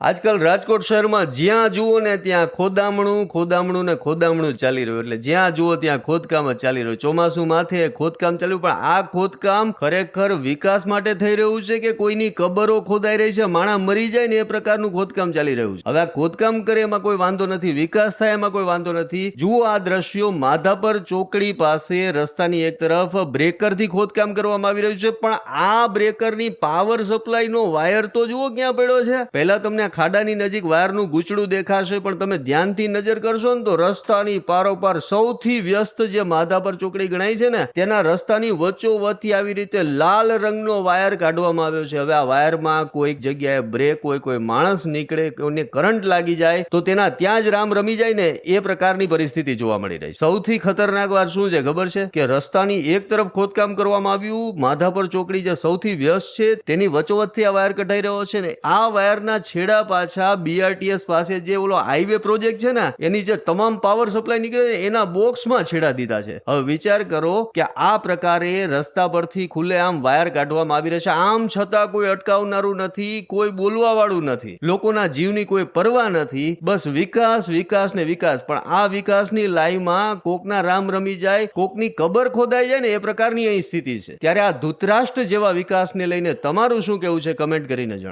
આજકાલ રાજકોટ શહેરમાં જ્યાં જુઓ ને ત્યાં ખોદામણું ને ખોદામણું ચાલી રહ્યું. એટલે જ્યાં જુઓ ત્યાં ખોદકામ જ ચાલી રહ્યું. ચોમાસું માથે ખોદકામ ચાલ્યું, પણ આ ખોદકામ ખરેખર વિકાસ માટે થઈ રહ્યું છે કે કોઈની કબરો ખોદાઈ રહી છે, માણસ મરી જાય ને એ પ્રકારનું ખોદકામ ચાલી રહ્યું છે. હવે આ ખોદકામ કરે એમાં કોઈ વાંધો નથી, વિકાસ થાય એમાં કોઈ વાંધો નથી. જુઓ આ દ્રશ્યો માધાપર ચોકડી પાસે રસ્તાની એક તરફ બ્રેકરથી ખોદકામ કરવામાં આવી રહ્યું છે, પણ આ બ્રેકરની પાવર સપ્લાયનો વાયર તો જુઓ ક્યાં પડ્યો છે. પહેલા તમને ખાડાની નજીક વાયરનું ગૂંચળું દેખાશે, પણ તમે ધ્યાનથી નજર કરશો ને તો રસ્તાની પારોપાર સૌથી વ્યસ્ત જે માધાપર ચોકડી ગણાય છે ને તેના રસ્તાની વચ્ચોવચ્ચથી આવી રીતે લાલ રંગનો વાયર કાઢવામાં આવ્યો છે. હવે આ વાયરમાં કોઈક જગ્યાએ બ્રેક હોય, કોઈ માણસ નીકળે, કોઈને કરંટ લાગી જાય તો તેના ત્યાં જ રામ રમી જાય ને એ પ્રકારની પરિસ્થિતિ જોવા મળી રહી. સૌથી ખતરનાક વાત શું છે ખબર છે કે રસ્તાની એક તરફ ખોદકામ કરવામાં આવ્યું, માધાપર ચોકડી જે સૌથી વ્યસ્ત છે તેની વચ્ચોવચ્ચથી આ વાયર કઢાઈ રહ્યો છે ને આ વાયરના છેડા પાછા BRTS પાસે જે ઓલો હાઈવે પ્રોજેક્ટ છે ને એની જે તમામ પાવર સપ્લાય નીકળે છે એના બોક્સમાં છેડા દીધા છે. હવે વિચાર કરો કે આ પ્રકારે રસ્તા પરથી ખુલ્લેઆમ વાયર કાઢવામાં આવી રહેશે, આમ છતાં કોઈ અટકાવનારું નથી, કોઈ બોલવા વાળું નથી, લોકોના જીવની કોઈ પરવા નથી, બસ વિકાસ વિકાસ ને વિકાસ. પણ આ વિકાસની લાઈમાં કોકના રામ રમી જાય, કોકની કબર ખોદાઈ જાય ને એ પ્રકારની અહીં સ્થિતિ છે. ત્યારે આ ધૃતરાષ્ટ્ર જેવા વિકાસને લઈને તમારું શું કહેવું છે કમેન્ટ કરીને જણાવો.